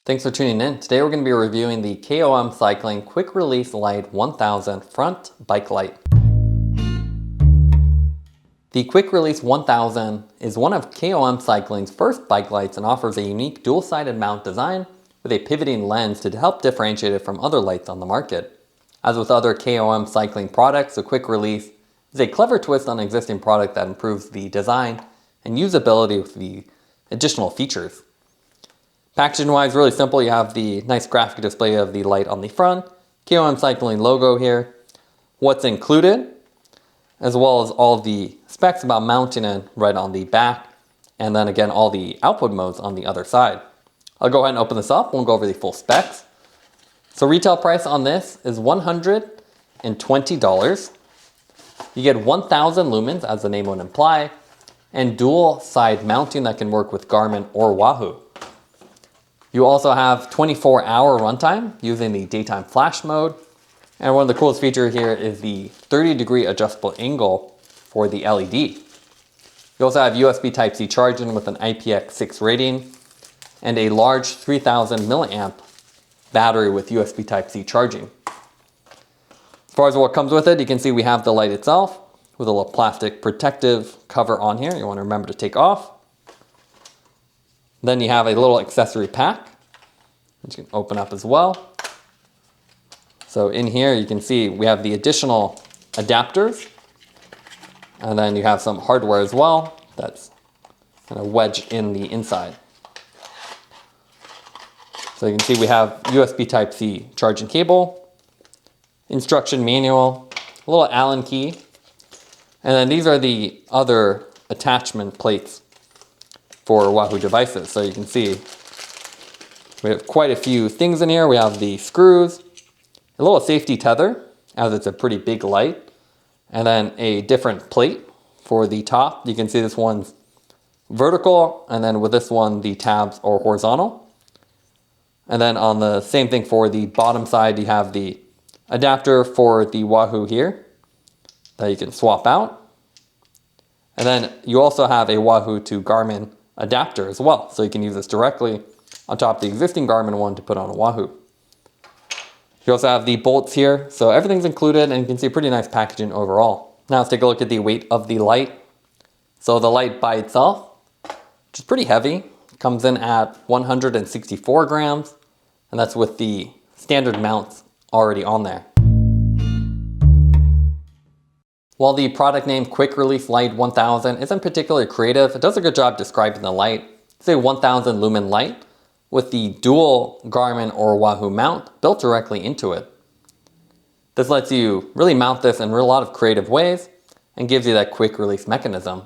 Thanks for tuning in. Today we're going to be reviewing the KOM Cycling Quick Release Light 1000 Front Bike Light. The Quick Release 1000 is one of KOM Cycling's first bike lights and offers a unique dual-sided mount design with a pivoting lens to help differentiate it from other lights on the market. As with other KOM Cycling products, the Quick Release is a clever twist on an existing product that improves the design and usability with the additional features. Packaging wise, really simple. You have the nice graphic display of the light on the front, KOM Cycling logo here, what's included, as well as all the specs about mounting it right on the back, and then again all the output modes on the other side. I'll go ahead and open this up. We'll go over the full specs. So retail price on this is $120. You get 1000 lumens, as the name would imply, and dual side mounting that can work with Garmin or Wahoo. You also have 24-hour runtime using the daytime flash mode. And one of the coolest features here is the 30-degree adjustable angle for the LED. You also have USB Type-C charging with an IPX6 rating and a large 3000 milliamp battery with USB Type-C charging. As far as what comes with it, you can see we have the light itself with a little plastic protective cover on here. You want to remember to take off. Then you have a little accessory pack, which you can open up as well. So in here you can see we have the additional adapters, and then you have some hardware as well that's kind of wedged in the inside. So you can see we have USB Type-C charging cable, instruction manual, a little Allen key, and then these are the other attachment plates for Wahoo devices. So you can see we have quite a few things in here. We have the screws, a little safety tether, as it's a pretty big light, and then a different plate for the top. You can see this one's vertical, and then with this one the tabs are horizontal. And then on the same thing for the bottom side, you have the adapter for the Wahoo here that you can swap out. And then you also have a Wahoo to Garmin adapter as well, so you can use this directly on top of the existing Garmin one to put on a Wahoo. You also have the bolts here, so everything's included, and you can see pretty nice packaging overall. Now let's take a look at the weight of the light. So the light by itself, which is pretty heavy, comes in at 164 grams, and that's with the standard mounts already on there. While the product name Quick Release Light 1000 isn't particularly creative, it does a good job describing the light. It's a 1000 lumen light with the dual Garmin or Wahoo mount built directly into it. This lets you really mount this in a lot of creative ways and gives you that quick release mechanism.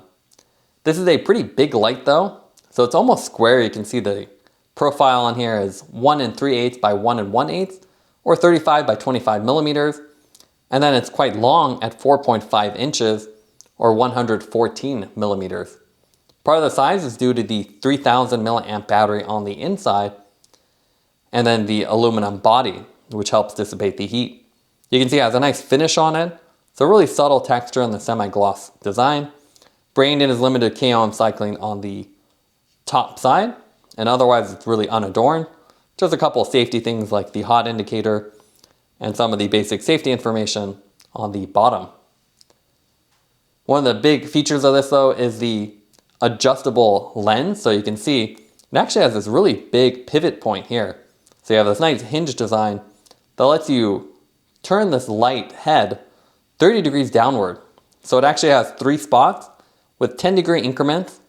This is a pretty big light though, so it's almost square. You can see the profile on here is 1 3/8 by 1 1/8 or 35 by 25 millimeters. And then it's quite long at 4.5 inches or 114 millimeters. Part of the size is due to the 3000 milliamp battery on the inside and then the aluminum body, which helps dissipate the heat. You can see it has a nice finish on it. It's a really subtle texture in the semi-gloss design. Branding is limited to KOM Cycling on the top side, and otherwise it's really unadorned. Just a couple of safety things like the hot indicator and some of the basic safety information on the bottom. One of the big features of this though is the adjustable lens. So you can see it actually has this really big pivot point here. So you have this nice hinge design that lets you turn this light head 30 degrees downward. So it actually has 3 spots with 10-degree increments.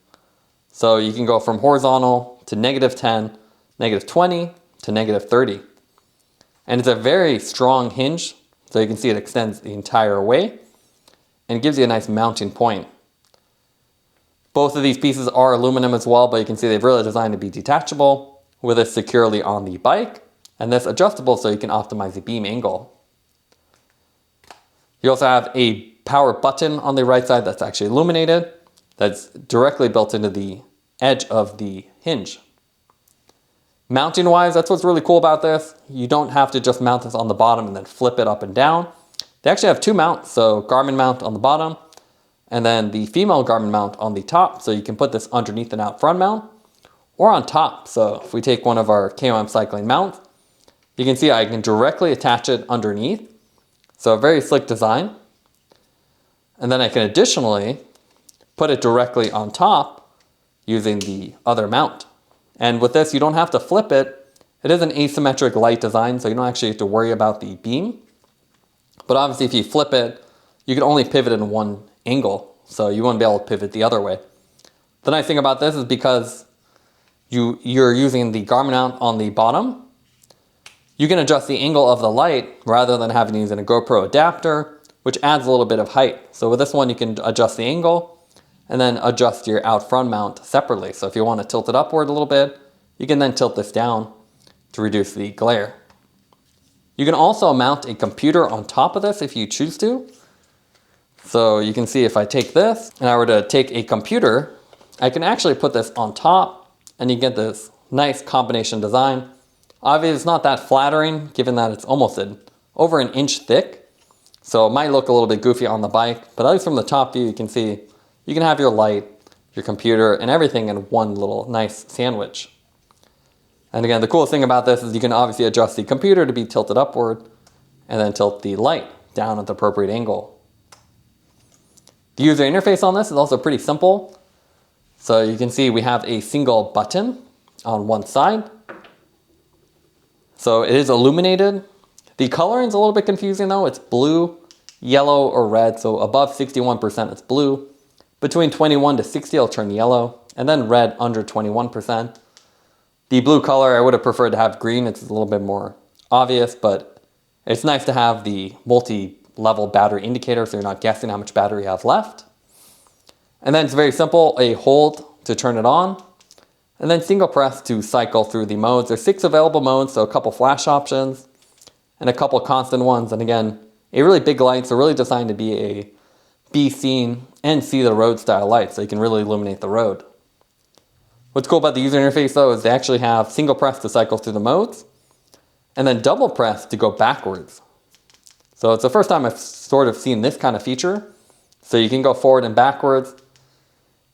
So you can go from horizontal to -10, -20 to -30. And it's a very strong hinge, so you can see it extends the entire way and gives you a nice mounting point. Both of these pieces are aluminum as well, but you can see they've really designed to be detachable with it securely on the bike, and this adjustable so you can optimize the beam angle. You also have a power button on the right side that's actually illuminated, that's directly built into the edge of the hinge. Mounting wise, that's what's really cool about this. You don't have to just mount this on the bottom and then flip it up and down. They actually have 2 mounts, so Garmin mount on the bottom and then the female Garmin mount on the top, so you can put this underneath an out front mount, or on top. So if we take one of our KOM Cycling mounts, you can see I can directly attach it underneath. So a very slick design. And then I can additionally put it directly on top using the other mount. And with this, you don't have to flip it. It is an asymmetric light design, so you don't actually have to worry about the beam. But obviously if you flip it, you can only pivot in one angle, so you won't be able to pivot the other way. The nice thing about this is because you're using the Garmin mount on the bottom, you can adjust the angle of the light rather than having to use a GoPro adapter, which adds a little bit of height. So with this one, you can adjust the angle and then adjust your out front mount separately. So if you want to tilt it upward a little bit, you can then tilt this down to reduce the glare. You can also mount a computer on top of this if you choose to. So you can see if I take this and I were to take a computer, I can actually put this on top and you get this nice combination design. Obviously it's not that flattering given that it's almost over an inch thick. So it might look a little bit goofy on the bike, but at least from the top view you can see you can have your light, your computer, and everything in one little nice sandwich. And again, the coolest thing about this is you can obviously adjust the computer to be tilted upward and then tilt the light down at the appropriate angle. The user interface on this is also pretty simple. So you can see we have a single button on one side. So it is illuminated. The coloring is a little bit confusing though. It's blue, yellow, or red. So above 61% it's blue. Between 21 to 60 it'll turn yellow. And then red under 21%. The blue color I would have preferred to have green. It's a little bit more obvious, but it's nice to have the multi-level battery indicator so you're not guessing how much battery you have left. And then it's very simple, a hold to turn it on, and then single press to cycle through the modes. There's 6 available modes, so a couple flash options and a couple constant ones. And again, a really big light, so really designed to be seen and see the road style light, so you can really illuminate the road. What's cool about the user interface though is they actually have single press to cycle through the modes and then double press to go backwards. So it's the first time I've sort of seen this kind of feature. So you can go forward and backwards.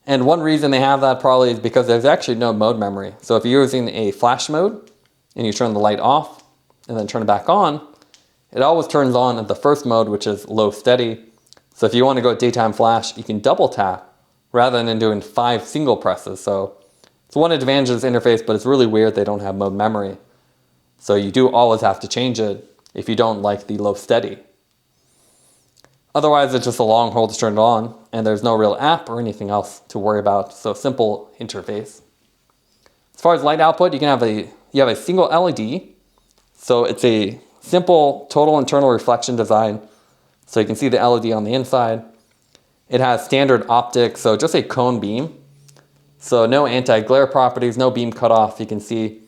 And one reason they have that probably is because there's actually no mode memory. So if you're using a flash mode and you turn the light off and then turn it back on, it always turns on at the first mode, which is low steady. So if you want to go daytime flash, you can double tap rather than doing 5 single presses. So it's one advantage of this interface, but it's really weird they don't have mode memory. So you do always have to change it if you don't like the low steady. Otherwise, it's just a long hold to turn it on, and there's no real app or anything else to worry about, so simple interface. As far as light output, you have a single LED, so it's a simple total internal reflection design, so you can see the LED on the inside. It has standard optics, so just a cone beam. So no anti-glare properties, no beam cutoff. You can see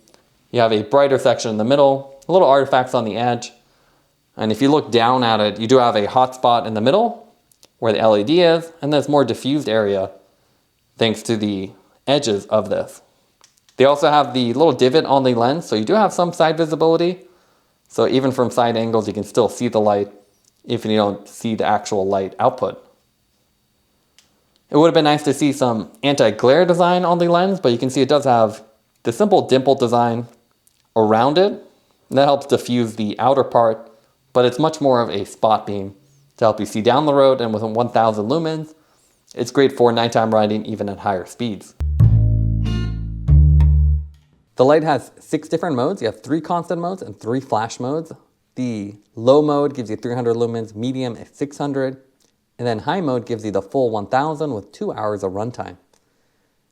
you have a brighter section in the middle, little artifacts on the edge. And if you look down at it, you do have a hot spot in the middle where the LED is, and there's more diffused area thanks to the edges of this. They also have the little divot on the lens, so you do have some side visibility. So even from side angles, you can still see the light if you don't see the actual light output. It would have been nice to see some anti-glare design on the lens, but you can see it does have the simple dimple design around it. And that helps diffuse the outer part, but it's much more of a spot beam to help you see down the road, and with 1000 lumens, it's great for nighttime riding even at higher speeds. The light has 6 different modes. You have 3 constant modes and 3 flash modes. The low mode gives you 300 lumens, medium is 600, and then high mode gives you the full 1000 with 2 hours of runtime.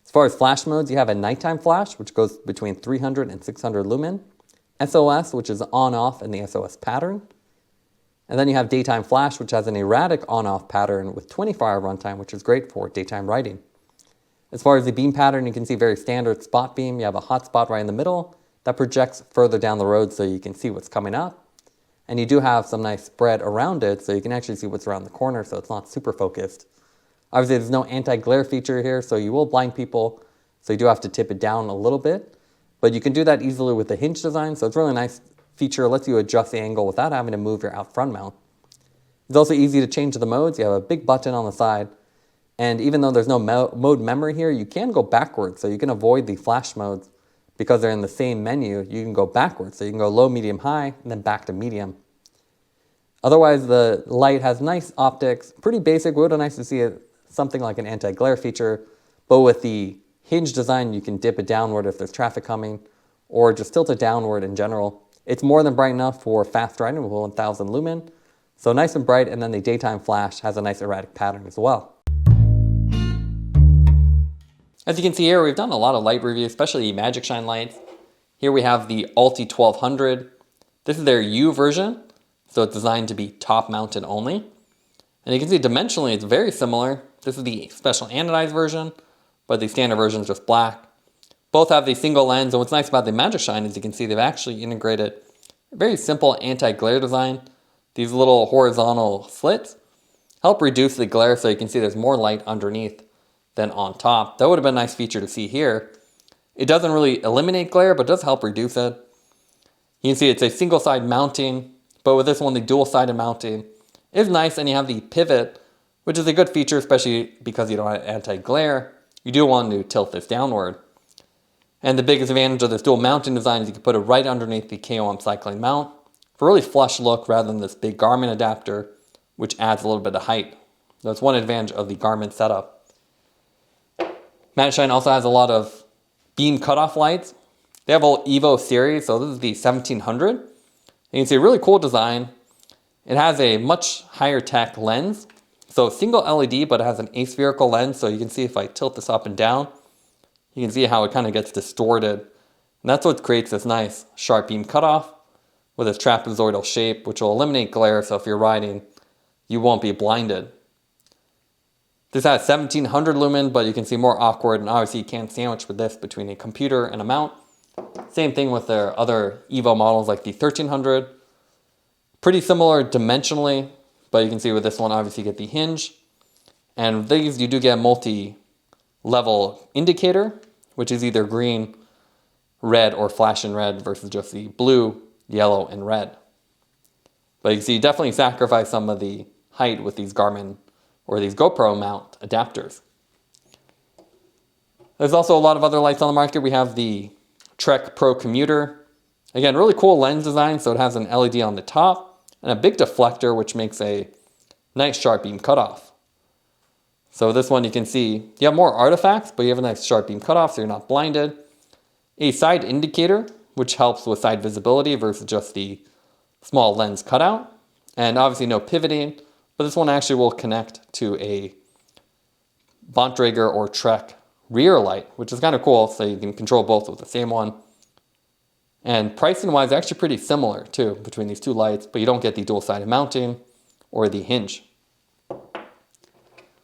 As far as flash modes, you have a nighttime flash, which goes between 300 and 600 lumen, SOS, which is on-off in the SOS pattern, and then you have daytime flash, which has an erratic on-off pattern with 24-hour runtime, which is great for daytime riding. As far as the beam pattern, you can see very standard spot beam. You have a hot spot right in the middle that projects further down the road so you can see what's coming up. And you do have some nice spread around it so you can actually see what's around the corner, so it's not super focused. Obviously, there's no anti-glare feature here, so you will blind people, so you do have to tip it down a little bit. But you can do that easily with the hinge design, so it's a really nice feature. It lets you adjust the angle without having to move your out front mount. It's also easy to change the modes. You have a big button on the side, And even though there's no mode memory here, you can go backwards. So you can avoid the flash modes because they're in the same menu. You can go backwards. So you can go low, medium, high, and then back to medium. Otherwise, the light has nice optics, pretty basic. It would have nice to see something like an anti-glare feature, but with the hinge design, you can dip it downward if there's traffic coming, or just tilt it downward in general. It's more than bright enough for fast riding with 1000 lumen, so nice and bright, and then the daytime flash has a nice erratic pattern as well. As you can see here, we've done a lot of light reviews, especially Magicshine lights. Here we have the Ulti 1200. This is their U version, so it's designed to be top mounted only. And you can see dimensionally it's very similar. This is the special anodized version, but the standard version is just black. Both have the single lens, and what's nice about the Magicshine is you can see they've actually integrated a very simple anti-glare design. These little horizontal slits help reduce the glare so you can see there's more light underneath than on top. That would have been a nice feature to see here. It doesn't really eliminate glare, but does help reduce it. You can see it's a single side mounting, but with this one, the dual sided mounting is nice, and you have the pivot, which is a good feature, especially because you don't have anti-glare. You do want to tilt this downward. And the biggest advantage of this dual mounting design is you can put it right underneath the KOM Cycling mount for a really flush look rather than this big Garmin adapter, which adds a little bit of height. That's one advantage of the Garmin setup. Magicshine also has a lot of beam cutoff lights. They have a Evo series, so this is the 1700. And you can see a really cool design. It has a much higher tech lens. So single LED, but it has an aspherical lens. So you can see if I tilt this up and down, you can see how it kind of gets distorted. And that's what creates this nice sharp beam cutoff with its trapezoidal shape, which will eliminate glare. So if you're riding, you won't be blinded. This has 1700 lumen, but you can see more awkward, and obviously you can't sandwich with this between a computer and a mount. Same thing with their other Evo models like the 1300. Pretty similar dimensionally, but you can see with this one, obviously you get the hinge. And with these, you do get a multi-level indicator, which is either green, red, or flash in red versus just the blue, yellow, and red. But you can see you definitely sacrifice some of the height with these Garmin or these GoPro mount adapters. There's also a lot of other lights on the market. We have the Trek Pro Commuter. Again, really cool lens design, so it has an LED on the top and a big deflector, which makes a nice sharp beam cutoff. So this one you can see, you have more artifacts, but you have a nice sharp beam cutoff, so you're not blinded. A side indicator, which helps with side visibility versus just the small lens cutout. And obviously no pivoting, but this one actually will connect to a Bontrager or Trek rear light, which is kind of cool, so you can control both with the same one. And pricing wise, actually pretty similar too between these two lights, but you don't get the dual-sided mounting or the hinge.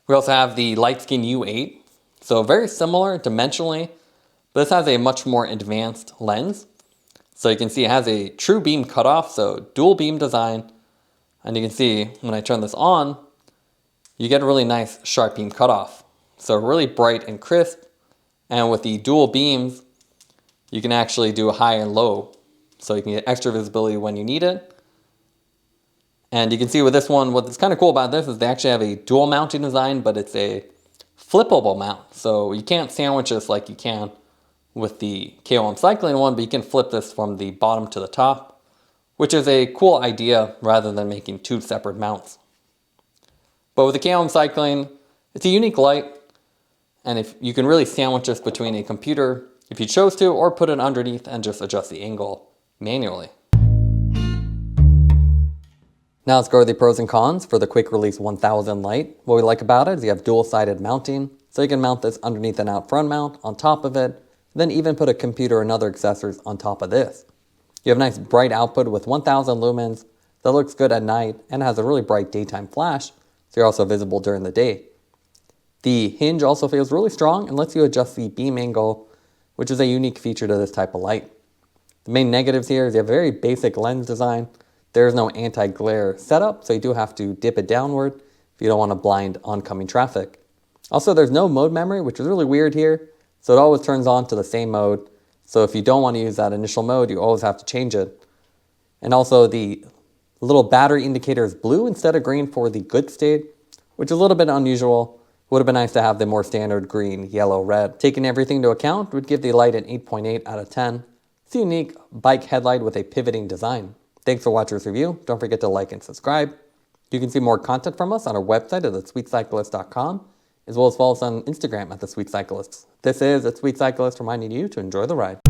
We also have the LightSKIN U8, so very similar dimensionally, but this has a much more advanced lens. So you can see it has a true beam cutoff, so dual beam design. And you can see when I turn this on, you get a really nice sharp beam cutoff. So really bright and crisp. And with the dual beams, you can actually do a high and low. So you can get extra visibility when you need it. And you can see with this one, what's kind of cool about this is they actually have a dual mounting design, but it's a flippable mount. So you can't sandwich this like you can with the KOM Cycling one, but you can flip this from the bottom to the top, which is a cool idea rather than making two separate mounts. But with the KOM Cycling, it's a unique light, and if you can really sandwich this between a computer if you chose to, or put it underneath and just adjust the angle manually. Now let's go to the pros and cons for the quick release 1000 light. What we like about it is you have dual-sided mounting, so you can mount this underneath and out front mount on top of it, then even put a computer and other accessories on top of this. You have nice bright output with 1000 lumens that looks good at night and has a really bright daytime flash, so you're also visible during the day. The hinge also feels really strong and lets you adjust the beam angle, which is a unique feature to this type of light. The main negatives here is you have a very basic lens design. There is no anti-glare setup, so you do have to dip it downward if you don't want to blind oncoming traffic. Also, there's no mode memory, which is really weird here, so it always turns on to the same mode. So if you don't want to use that initial mode, you always have to change it. And also the little battery indicator is blue instead of green for the good state, which is a little bit unusual Would have been nice to have the more standard green, yellow, red. Taking everything into account would give the light an 8.8 out of 10. It's a unique bike headlight with a pivoting design. Thanks for watching this review. Don't forget to like and subscribe. You can see more content from us on our website at thesweetcyclist.com, as well as follow us on Instagram at thesweetcyclists. This is The Sweet Cyclist reminding you to enjoy the ride.